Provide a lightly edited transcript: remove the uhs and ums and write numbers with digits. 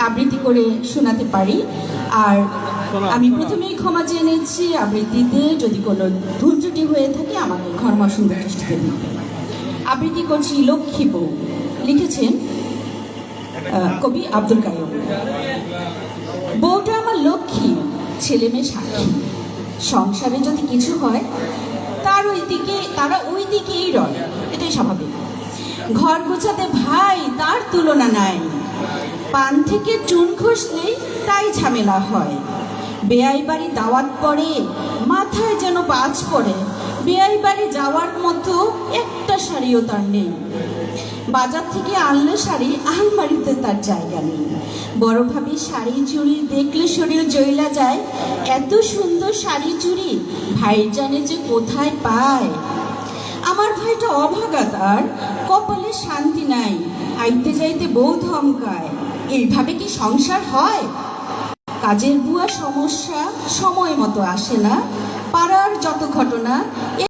আবৃত্তি করে শোনাতে পারি। আর আমি প্রথমেই ক্ষমা চেয়ে নিচ্ছি, আবৃত্তিতে যদি কোনো ভুল ত্রুটি হয়ে থাকে আমাকে ক্ষমা সুন্দর দৃষ্টিতে দেখবেন। আবৃত্তি করছি লক্ষ্মী বউ, লিখেছেন কবি আব্দুল কাইয়ুম। বউটা আমার লক্ষ্মী, ছেলে মেয়ে সাক্ষী, সংসারে যদি কিছু হয় তারা ওই দিকেই রয়, এটাই স্বাভাবিক। ঘর গোছাতে ভাই তার তুলনা নাই, পান থেকে চুন খসলেই তাই ঝামেলা হয়। বেয়াই বাড়ি দাওয়াত পড়ে মাথায় যেন বাজ পড়ে, বেয়াই বাড়ি যাওয়ার মতো একটা শাড়িও তার নেই। বাজার থেকে আনলে শাড়ি আলমারিতে তার জায়গা নেই। বড় ভাবি শাড়ি চুড়ি দেখলে শরীর জ্বলা যায়, এত সুন্দর শাড়ি চুড়ি ভাই জানে যে কোথায় পায়। আমার ভাইটা অভাগা, তার কপালে শান্তি নাই, আইতে যাইতে বউ ধমকায়। এইভাবে কি সংসার হয়? কাজের বুয়া সমস্যা সময় মতো আসে না, পাড়ার যত ঘটনা